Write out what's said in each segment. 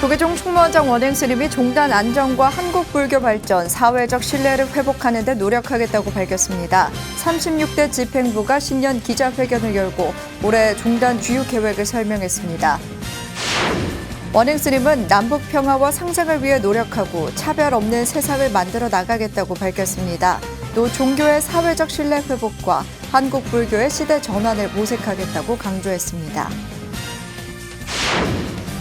조계종 총무원장 원행 스님이 종단 안정과 한국불교 발전, 사회적 신뢰를 회복하는 데 노력하겠다고 밝혔습니다. 36대 집행부가 신년 기자회견을 열고 올해 종단 주요 계획을 설명했습니다. 원행 스님은 남북 평화와 상생을 위해 노력하고 차별 없는 세상을 만들어 나가겠다고 밝혔습니다. 또 종교의 사회적 신뢰 회복과 한국불교의 시대 전환을 모색하겠다고 강조했습니다.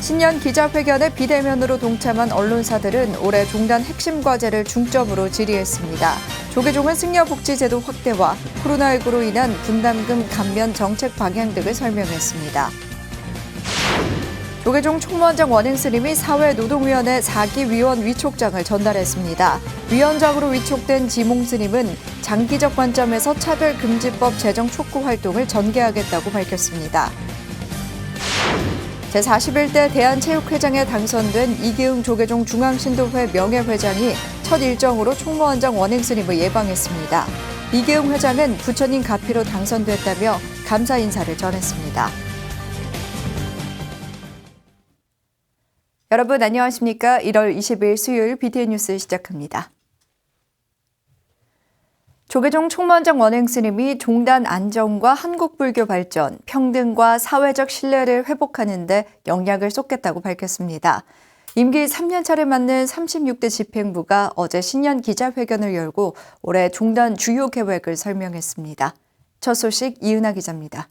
신년 기자회견에 비대면으로 동참한 언론사들은 올해 종단 핵심 과제를 중점으로 질의했습니다. 조계종은 승려복지제도 확대와 코로나19로 인한 분담금 감면 정책 방향 등을 설명했습니다. 조계종 총무원장 원행 스님이 사회노동위원회 4기 위원 위촉장을 전달했습니다. 위원장으로 위촉된 지몽 스님은 장기적 관점에서 차별금지법 제정 촉구 활동을 전개하겠다고 밝혔습니다. 제41대 대한체육회장에 당선된 이기흥 조계종 중앙신도회 명예회장이 첫 일정으로 총무원장 원행 스님을 예방했습니다. 이기흥 회장은 부처님 가피로 당선됐다며 감사 인사를 전했습니다. 여러분 안녕하십니까? 1월 20일 수요일 BTN 뉴스 시작합니다. 조계종 총무원장 원행 스님이 종단 안정과 한국불교 발전, 평등과 사회적 신뢰를 회복하는 데 영향을 쏟겠다고 밝혔습니다. 임기 3년차를 맞는 36대 집행부가 어제 신년 기자회견을 열고 올해 종단 주요 계획을 설명했습니다. 첫 소식 이은하 기자입니다.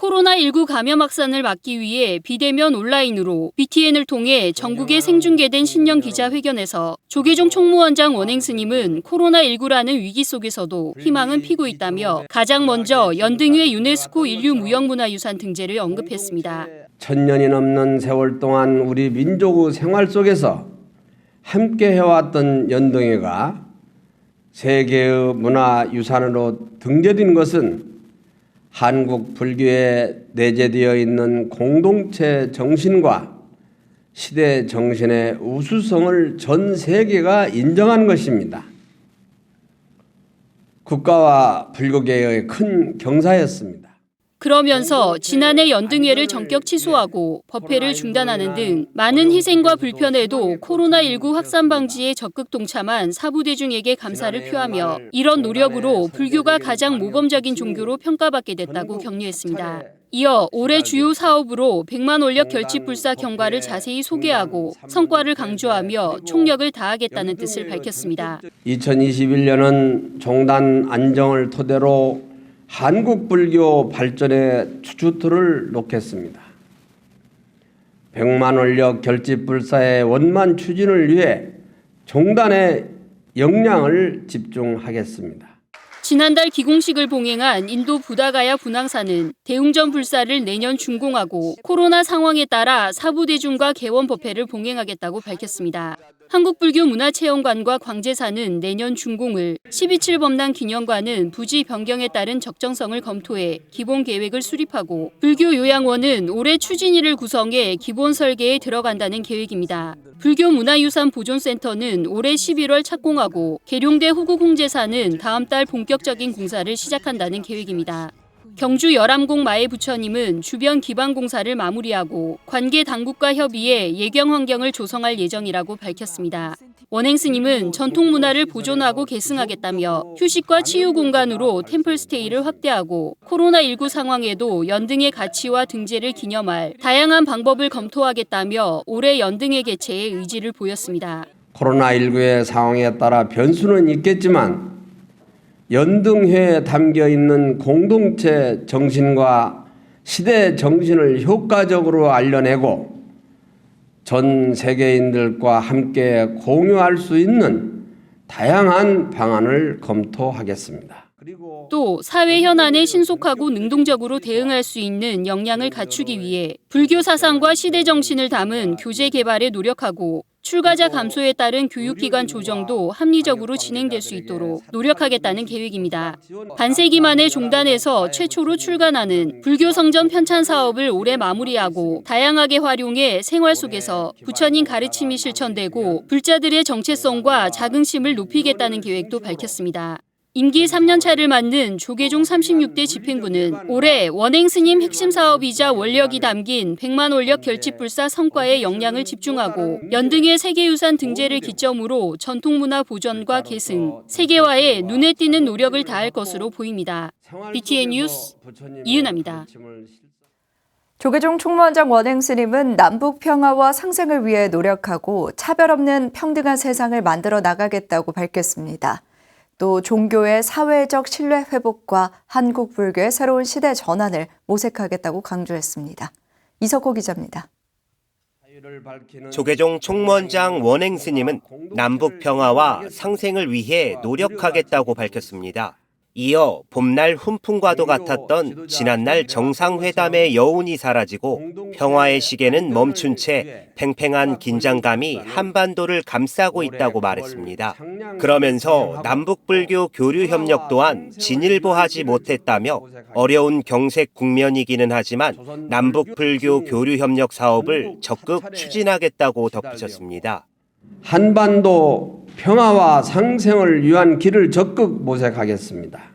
코로나19 감염 확산을 막기 위해 비대면 온라인으로 BTN을 통해 전국에 생중계된 신년 기자회견에서 조계종 총무원장 원행 스님은 코로나19라는 위기 속에서도 희망은 피고 있다며 가장 먼저 연등회 유네스코 인류무형문화유산 등재를 언급했습니다. 1000년이 넘는 세월 동안 우리 민족의 생활 속에서 함께 해왔던 연등회가 세계의 문화유산으로 등재된 것은 한국 불교에 내재되어 있는 공동체 정신과 시대 정신의 우수성을 전 세계가 인정한 것입니다. 국가와 불교계의 큰 경사였습니다. 그러면서 지난해 연등회를 전격 취소하고 법회를 중단하는 등 많은 희생과 불편에도 코로나19 확산 방지에 적극 동참한 사부대중에게 감사를 표하며 이런 노력으로 불교가 가장 모범적인 종교로 평가받게 됐다고 격려했습니다. 이어 올해 주요 사업으로 100만 원력 결집불사 경과를 자세히 소개하고 성과를 강조하며 총력을 다하겠다는 뜻을 밝혔습니다. 2021년은 종단 안정을 토대로 한국 불교 발전의 추주틀을 놓겠습니다. 100만 원력 결집불사의 원만 추진을 위해 종단의 역량을 집중하겠습니다. 지난달 기공식을 봉행한 인도 부다가야 분황사는 대웅전 불사를 내년 준공하고 코로나 상황에 따라 사부대중과 개원법회를 봉행하겠다고 밝혔습니다. 한국불교문화체험관과 광제사는 내년 준공을, 12.7 법난 기념관은 부지 변경에 따른 적정성을 검토해 기본 계획을 수립하고 불교요양원은 올해 추진위를 구성해 기본 설계에 들어간다는 계획입니다. 불교문화유산 보존센터는 올해 11월 착공하고 계룡대 후국홍제사는 다음 달 본격적인 공사를 시작한다는 계획입니다. 경주 열암공 마의 부처님은 주변 기반 공사를 마무리하고 관계 당국과 협의해 예경 환경을 조성할 예정이라고 밝혔습니다. 원행 스님은 전통 문화를 보존하고 계승하겠다며 휴식과 치유 공간으로 템플스테이를 확대하고 코로나19 상황에도 연등의 가치와 등재를 기념할 다양한 방법을 검토하겠다며 올해 연등회 개최에 의지를 보였습니다. 코로나19의 상황에 따라 변수는 있겠지만 연등회에 담겨있는 공동체 정신과 시대 정신을 효과적으로 알려내고 전 세계인들과 함께 공유할 수 있는 다양한 방안을 검토하겠습니다. 또 사회 현안에 신속하고 능동적으로 대응할 수 있는 역량을 갖추기 위해 불교 사상과 시대 정신을 담은 교재 개발에 노력하고 출가자 감소에 따른 교육기관 조정도 합리적으로 진행될 수 있도록 노력하겠다는 계획입니다. 반세기 만에 종단에서 최초로 출간하는 불교 성전 편찬 사업을 올해 마무리하고 다양하게 활용해 생활 속에서 부처님 가르침이 실천되고 불자들의 정체성과 자긍심을 높이겠다는 계획도 밝혔습니다. 임기 3년차를 맞는 조계종 36대 집행부는 올해 원행 스님 핵심 사업이자 원력이 담긴 100만 원력 결집불사 성과에 역량을 집중하고 연등의 세계유산 등재를 기점으로 전통문화 보존과 계승, 세계화에 눈에 띄는 노력을 다할 것으로 보입니다. BTN 뉴스 이은아입니다. 조계종 총무원장 원행 스님은 남북 평화와 상생을 위해 노력하고 차별 없는 평등한 세상을 만들어 나가겠다고 밝혔습니다. 또 종교의 사회적 신뢰 회복과 한국 불교의 새로운 시대 전환을 모색하겠다고 강조했습니다. 이석호 기자입니다. 조계종 총무원장 원행 스님은 남북 평화와 상생을 위해 노력하겠다고 밝혔습니다. 이어 봄날 훈풍과도 같았던 지난날 정상회담의 여운이 사라지고 평화의 시계는 멈춘 채 팽팽한 긴장감이 한반도를 감싸고 있다고 말했습니다. 그러면서 남북불교 교류협력 또한 진일보하지 못했다며 어려운 경색 국면이기는 하지만 남북불교 교류협력 사업을 적극 추진하겠다고 덧붙였습니다. 한반도 평화와 상생을 위한 길을 적극 모색하겠습니다.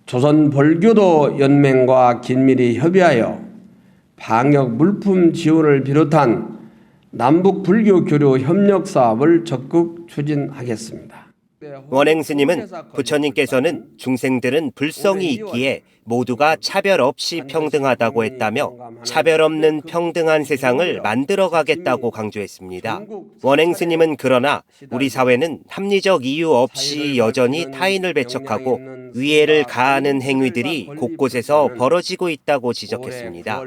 조선불교도 연맹과 긴밀히 협의하여 방역 물품 지원을 비롯한 남북불교 교류 협력 사업을 적극 추진하겠습니다. 원행 스님은 부처님께서는 중생들은 불성이 있기에 모두가 차별 없이 평등하다고 했다며 차별 없는 평등한 세상을 만들어가겠다고 강조했습니다. 원행 스님은 그러나 우리 사회는 합리적 이유 없이 여전히 타인을 배척하고 위해를 가하는 행위들이 곳곳에서 벌어지고 있다고 지적했습니다.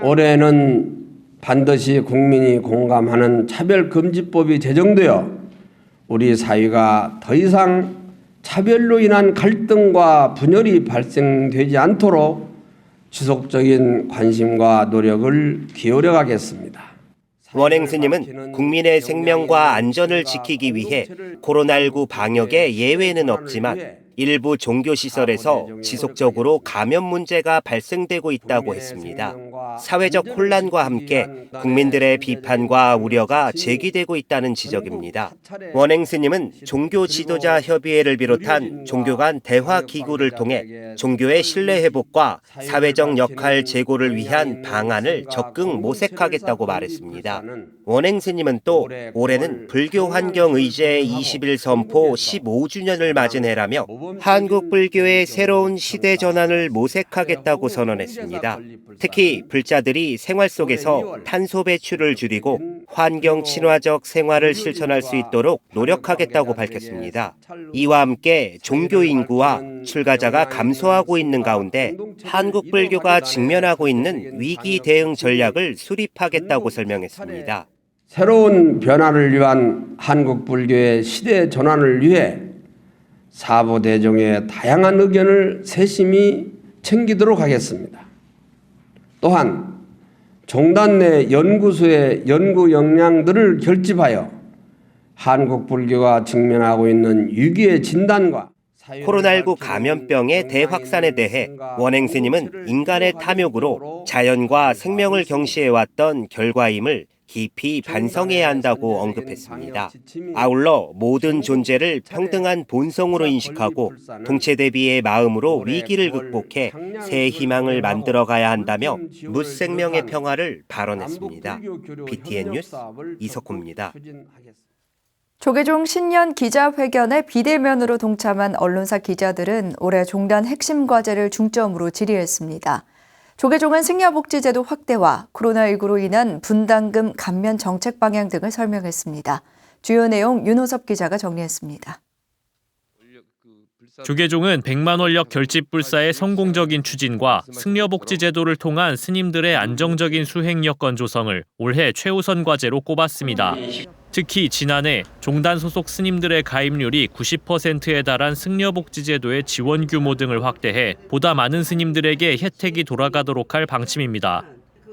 올해는 반드시 국민이 공감하는 차별금지법이 제정되어 우리 사회가 더 이상 차별로 인한 갈등과 분열이 발생되지 않도록 지속적인 관심과 노력을 기울여 가겠습니다. 원행 스님은 국민의 생명과 안전을 지키기 위해 코로나19 방역에 예외는 없지만 일부 종교시설에서 지속적으로 감염 문제가 발생되고 있다고 했습니다. 사회적 혼란과 함께 국민들의 비판과 우려가 제기되고 있다는 지적입니다. 원행 스님은 종교 지도자 협의회를 비롯한 종교 간 대화 기구를 통해 종교의 신뢰 회복과 사회적 역할 제고를 위한 방안을 적극 모색하겠다고 말했습니다. 원행 스님은 또 올해는 불교 환경 의제 20일 선포 15주년을 맞은 해라며 한국 불교의 새로운 시대 전환을 모색하겠다고 선언했습니다. 특히 불자들이 생활 속에서 탄소 배출을 줄이고 환경 친화적 생활을 실천할 수 있도록 노력하겠다고 밝혔습니다. 이와 함께 종교 인구와 출가자가 감소하고 있는 가운데 한국 불교가 직면하고 있는 위기 대응 전략을 수립하겠다고 설명했습니다. 새로운 변화를 위한 한국 불교의 시대 전환을 위해 사부대종의 다양한 의견을 세심히 챙기도록 하겠습니다. 또한 종단 내 연구소의 연구 역량들을 결집하여 한국 불교가 직면하고 있는 위기의 진단과 코로나19 감염병의 대확산에 대해 원행 스님은 인간의 탐욕으로 자연과 생명을 경시해왔던 결과임을 깊이 반성해야 한다고 언급했습니다. 아울러 모든 존재를 평등한 본성으로 인식하고 동체 대비의 마음으로 위기를 극복해 새 희망을 만들어가야 한다며 무생명의 평화를 발언했습니다. BTN 뉴스 이석호입니다. 조계종 신년 기자회견에 비대면으로 동참한 언론사 기자들은 올해 종단 핵심 과제를 중점으로 질의했습니다. 조계종은 승려복지제도 확대와 코로나19로 인한 분담금 감면 정책 방향 등을 설명했습니다. 주요 내용 윤호섭 기자가 정리했습니다. 조계종은 100만 원력 결집불사의 성공적인 추진과 승려복지제도를 통한 스님들의 안정적인 수행 여건 조성을 올해 최우선 과제로 꼽았습니다. 특히 지난해 종단 소속 스님들의 가입률이 90%에 달한 승려복지제도의 지원 규모 등을 확대해 보다 많은 스님들에게 혜택이 돌아가도록 할 방침입니다.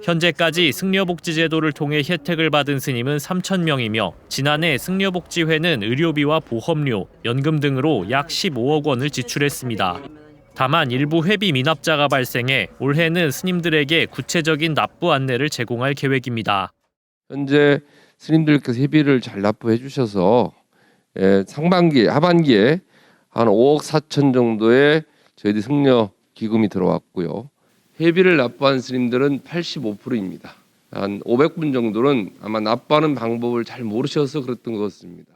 현재까지 승려복지제도를 통해 혜택을 받은 스님은 3,000명이며 지난해 승려복지회는 의료비와 보험료, 연금 등으로 약 15억 원을 지출했습니다. 다만 일부 회비 미납자가 발생해 올해는 스님들에게 구체적인 납부 안내를 제공할 계획입니다. 현재 스님들께서 회비를 잘 납부해 주셔서 하반기에 한 5억 4천 정도의 저희들 승려 기금이 들어왔고요. 회비를 납부한 스님들은 85%입니다. 한 500분 정도는 아마 납부하는 방법을 잘 모르셔서 그랬던 것 같습니다.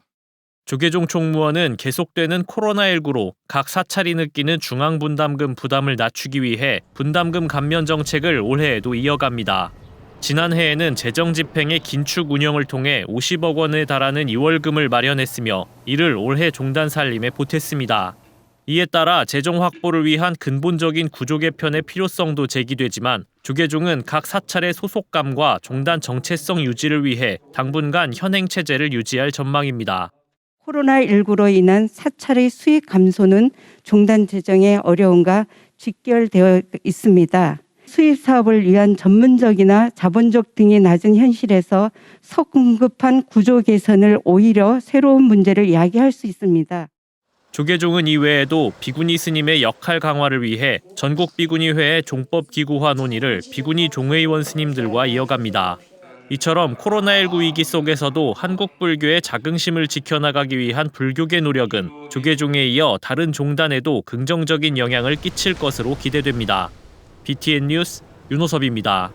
조계종 총무원은 계속되는 코로나19로 각 사찰이 느끼는 중앙분담금 부담을 낮추기 위해 분담금 감면 정책을 올해에도 이어갑니다. 지난해에는 재정 집행의 긴축 운영을 통해 50억 원에 달하는 2월금을 마련했으며 이를 올해 종단 살림에 보탰습니다. 이에 따라 재정 확보를 위한 근본적인 구조 개편의 필요성도 제기되지만 조계종은 각 사찰의 소속감과 종단 정체성 유지를 위해 당분간 현행 체제를 유지할 전망입니다. 코로나19로 인한 사찰의 수익 감소는 종단 재정의 어려움과 직결되어 있습니다. 수입 사업을 위한 전문적이나 자본적 등이 낮은 현실에서 성급한 구조 개선을 오히려 새로운 문제를 야기할 수 있습니다. 조계종은 이외에도 비구니 스님의 역할 강화를 위해 전국 비구니회의 종법 기구화 논의를 비구니 종회의원 스님들과 이어갑니다. 이처럼 코로나19 위기 속에서도 한국 불교의 자긍심을 지켜나가기 위한 불교계 노력은 조계종에 이어 다른 종단에도 긍정적인 영향을 끼칠 것으로 기대됩니다. BTN 뉴스 윤호섭입니다.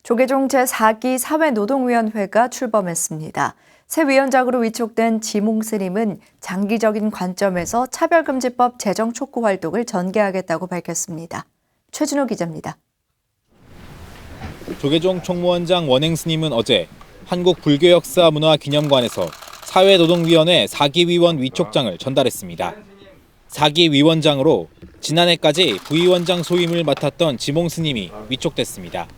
조계종 제4기 사회노동위원회가 출범했습니다. 새 위원장으로 위촉된 지몽 스님은 장기적인 관점에서 차별금지법 제정 촉구 활동을 전개하겠다고 밝혔습니다. 최준호 기자입니다. 조계종 총무원장 원행 스님은 어제 한국불교역사문화기념관에서 사회노동위원회 4기 위원 위촉장을 전달했습니다. 4기 위원장으로 지난해까지 부위원장 소임을 맡았던 지몽 스님이 위촉됐습니다.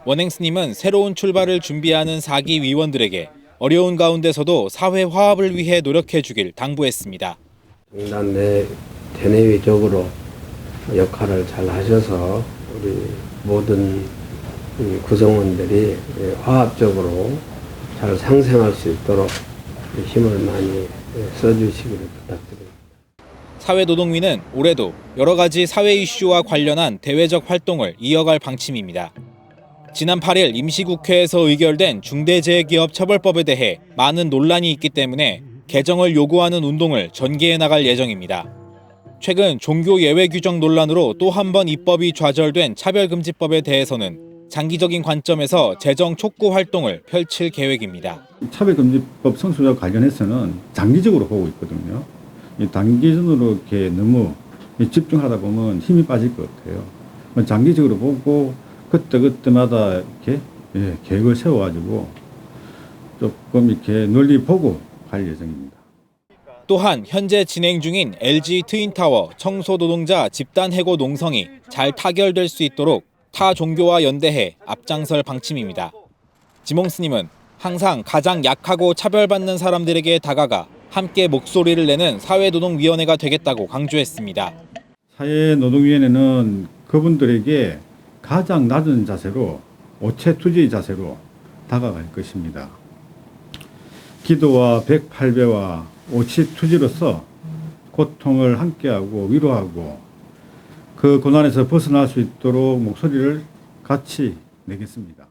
원행 스님은 새로운 출발을 준비하는 4기 위원들에게 어려운 가운데서도 사회 화합을 위해 노력해 주길 당부했습니다. 종단 내 대내외적으로 역할을 잘 하셔서 우리 모든 구성원들이 화합적으로 잘 상생할 수 있도록 힘을 많이 써주시기를 부탁드립니다. 사회노동위는 올해도 여러 가지 사회 이슈와 관련한 대외적 활동을 이어갈 방침입니다. 지난 8일 임시국회에서 의결된 중대재해기업처벌법에 대해 많은 논란이 있기 때문에 개정을 요구하는 운동을 전개해 나갈 예정입니다. 최근 종교 예외 규정 논란으로 또 한 번 입법이 좌절된 차별금지법에 대해서는 장기적인 관점에서 재정 촉구 활동을 펼칠 계획입니다. 차별금지법 성수와 관련해서는 장기적으로 보고 있거든요. 단기적으로 이렇게 너무 집중하다 보면 힘이 빠질 것 같아요. 장기적으로 보고 그때마다 이렇게 계획을 세워가지고 조금 이렇게 널리 보고 갈 예정입니다. 또한 현재 진행 중인 LG 트윈타워 청소 노동자 집단 해고 농성이 잘 타결될 수 있도록 타 종교와 연대해 앞장설 방침입니다. 지몽 스님은 항상 가장 약하고 차별받는 사람들에게 다가가 함께 목소리를 내는 사회노동위원회가 되겠다고 강조했습니다. 사회노동위원회는 그분들에게 가장 낮은 자세로 오체투지의 자세로 다가갈 것입니다. 기도와 108배와 오체투지로서 고통을 함께하고 위로하고 그 고난에서 벗어날 수 있도록 목소리를 같이 내겠습니다.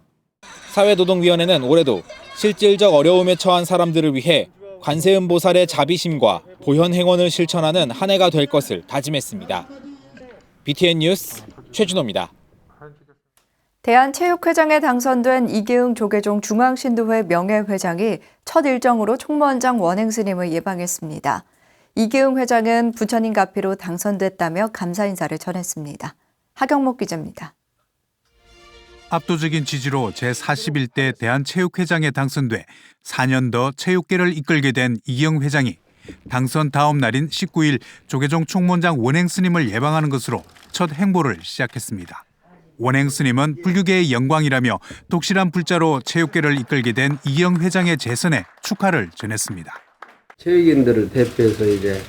사회노동위원회는 올해도 실질적 어려움에 처한 사람들을 위해 관세음보살의 자비심과 보현행원을 실천하는 한 해가 될 것을 다짐했습니다. BTN 뉴스 최준호입니다. 대한체육회장에 당선된 이기흥 조계종 중앙신도회 명예회장이 첫 일정으로 총무원장 원행 스님을 예방했습니다. 이기흥 회장은 부처님 가피로 당선됐다며 감사 인사를 전했습니다. 하경목 기자입니다. 압도적인 지지로 제41대 대한체육회장에 당선돼 4년 더 체육계를 이끌게 된 이기흥 회장이 당선 다음 날인 19일 조계종 총무원장 원행 스님을 예방하는 것으로 첫 행보를 시작했습니다. 원행 스님은 불교계의 영광이라며 독실한 불자로 체육계를 이끌게 된 이기흥 회장의 재선에 축하를 전했습니다. 체육인들을 대표해서 이제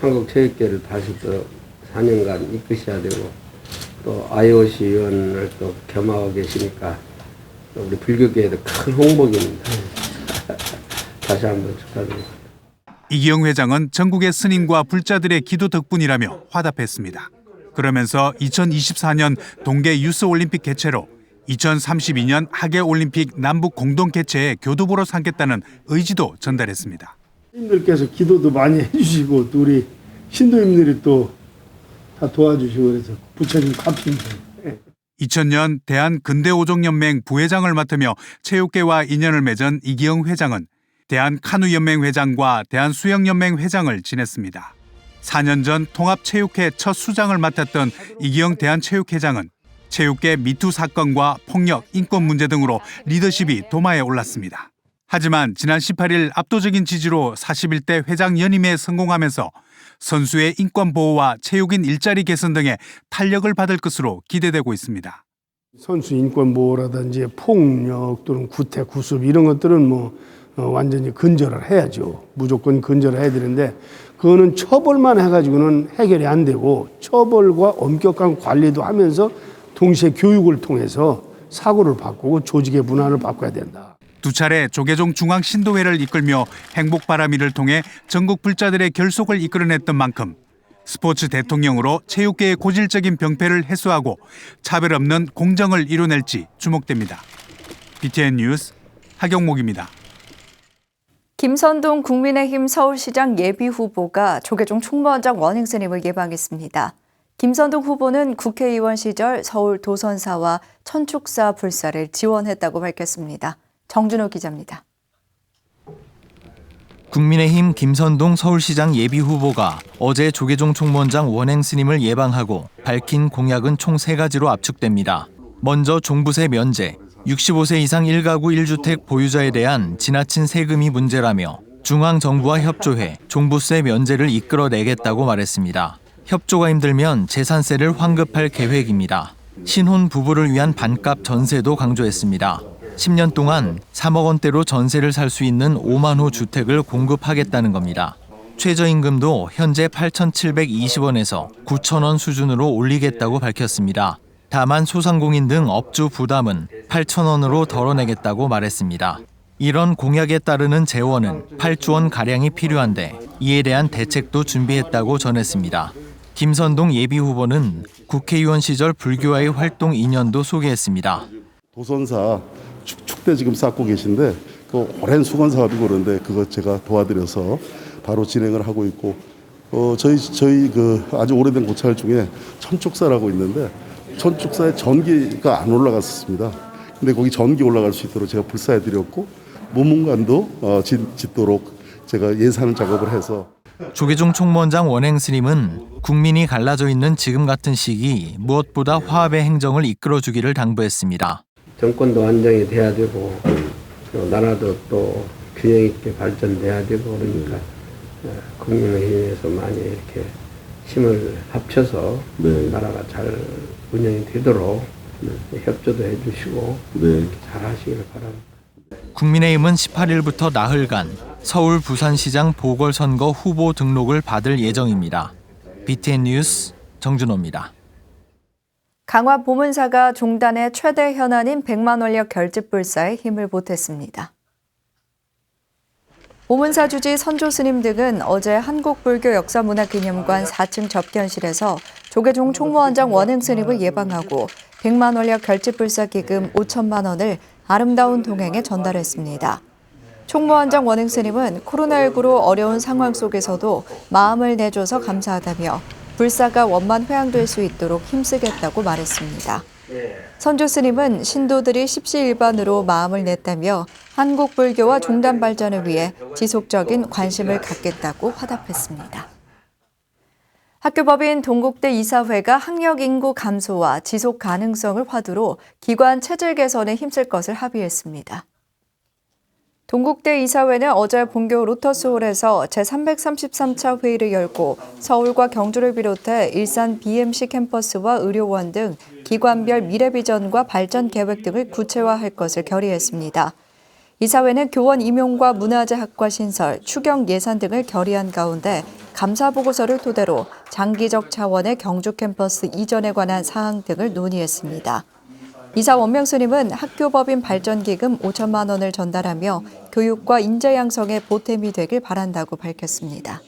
한국 체육계를 다시 또 4년간 이끄셔야 되고 또 IOC 위원을 또 겸하고 계시니까 우리 불교계에도 큰 홍복입니다. 다시 한번 축하드립니다. 이기흥 회장은 전국의 스님과 불자들의 기도 덕분이라며 화답했습니다. 그러면서 2024년 동계 유스올림픽 개최로 2032년 하계올림픽 남북 공동 개최에 교두보로 삼겠다는 의지도 전달했습니다. 님들께서 기도도 많이 해주시고 또 우리 신도님들이 또 다 도와주시고 그래서 부처님 갚습니다. 2000년 대한근대오종연맹 부회장을 맡으며 체육계와 인연을 맺은 이기영 회장은 대한카누연맹 회장과 대한수영연맹 회장을 지냈습니다. 4년 전 통합체육회 첫 수장을 맡았던 이기영 대한체육회장은 체육계 미투 사건과 폭력, 인권 문제 등으로 리더십이 도마에 올랐습니다. 하지만 지난 18일 압도적인 지지로 41대 회장 연임에 성공하면서 선수의 인권 보호와 체육인 일자리 개선 등의 탄력을 받을 것으로 기대되고 있습니다. 선수 인권 보호라든지 폭력 또는 구태, 구습 이런 것들은 완전히 근절을 해야죠. 무조건 근절을 해야 되는데 그거는 처벌만 해가지고는 해결이 안 되고 처벌과 엄격한 관리도 하면서 동시에 교육을 통해서 사고를 바꾸고 조직의 문화를 바꿔야 된다. 두 차례 조계종 중앙신도회를 이끌며 행복바람이를 통해 전국 불자들의 결속을 이끌어냈던 만큼 스포츠 대통령으로 체육계의 고질적인 병폐를 해소하고 차별 없는 공정을 이뤄낼지 주목됩니다. BTN 뉴스 하경목입니다. 김선동 국민의힘 서울시장 예비후보가 조계종 총무원장 원행스님을 예방했습니다. 김선동 후보는 국회의원 시절 서울 도선사와 천축사 불사를 지원했다고 밝혔습니다. 정준호 기자입니다. 국민의힘 김선동 서울시장 예비후보가 어제 조계종 총무원장 원행스님을 예방하고 밝힌 공약은 총 3가지로 압축됩니다. 먼저 종부세 면제, 65세 이상 1가구 1주택 보유자에 대한 지나친 세금이 문제라며 중앙정부와 협조해 종부세 면제를 이끌어내겠다고 말했습니다. 협조가 힘들면 재산세를 환급할 계획입니다. 신혼 부부를 위한 반값 전세도 강조했습니다. 10년 동안 3억 원대로 전세를 살 수 있는 5만 호 주택을 공급하겠다는 겁니다. 최저임금도 현재 8,720원에서 9,000원 수준으로 올리겠다고 밝혔습니다. 다만 소상공인 등 업주 부담은 8,000원으로 덜어내겠다고 말했습니다. 이런 공약에 따르는 재원은 8조 원가량이 필요한데 이에 대한 대책도 준비했다고 전했습니다. 김선동 예비후보는 국회의원 시절 불교와의 활동 인연도 소개했습니다. 도선사 축대 지금 쌓고 계신데 그 오랜 수건 사업이고 그런데 그거 제가 도와드려서 바로 진행을 하고 있고 저희 그 아주 오래된 고찰 중에 천축사라고 있는데 천축사에 전기가 안 올라갔었습니다. 근데 거기 전기 올라갈 수 있도록 제가 불사해 드렸고 모문관도 짓도록 제가 예산 작업을 해서. 조계종 총무원장 원행스님은 국민이 갈라져 있는 지금 같은 시기 무엇보다 화합의 행정을 이끌어주기를 당부했습니다. 정권도 안정이 돼야 되고 나라도 또 균형 있게 발전돼야 되고 그러니까 국민의힘에서 많이 이렇게 힘을 합쳐서 나라가 잘 운영이 되도록 협조도 해주시고 잘 하시기를 바랍니다. 국민의힘은 18일부터 나흘간 서울 부산시장 보궐선거 후보 등록을 받을 예정입니다. BTN 뉴스 정준호입니다. 강화 보문사가 종단의 최대 현안인 100만 원력 결집불사에 힘을 보탰습니다. 보문사 주지 선조 스님 등은 어제 한국불교역사문화기념관 4층 접견실에서 조계종 총무원장 원행 스님을 예방하고 100만 원력 결집불사 기금 5천만 원을 아름다운 동행에 전달했습니다. 총무원장 원행 스님은 코로나19로 어려운 상황 속에서도 마음을 내줘서 감사하다며 불사가 원만 회항될 수 있도록 힘쓰겠다고 말했습니다. 선조 스님은 신도들이 십시일반으로 마음을 냈다며 한국 불교와 종단 발전을 위해 지속적인 관심을 갖겠다고 화답했습니다. 학교법인 동국대 이사회가 학력 인구 감소와 지속 가능성을 화두로 기관 체질 개선에 힘쓸 것을 합의했습니다. 동국대 이사회는 어제 본교 로터스홀에서 제333차 회의를 열고 서울과 경주를 비롯해 일산 BMC 캠퍼스와 의료원 등 기관별 미래 비전과 발전 계획 등을 구체화할 것을 결의했습니다. 이사회는 교원 임용과 문화재 학과 신설, 추경 예산 등을 결의한 가운데 감사 보고서를 토대로 장기적 차원의 경주 캠퍼스 이전에 관한 사항 등을 논의했습니다. 이사 원명 스님은 학교법인 발전기금 5천만 원을 전달하며 교육과 인재 양성에 보탬이 되길 바란다고 밝혔습니다.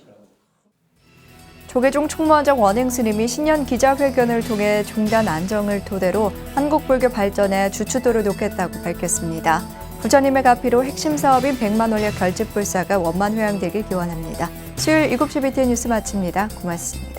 조계종 총무원장 원행 스님이 신년 기자회견을 통해 종단 안정을 토대로 한국불교 발전에 주추도를 놓겠다고 밝혔습니다. 부처님의 가피로 핵심 사업인 100만 원력 결집불사가 원만 회항되길 기원합니다. 수요일 7시 BTN 뉴스 마칩니다. 고맙습니다.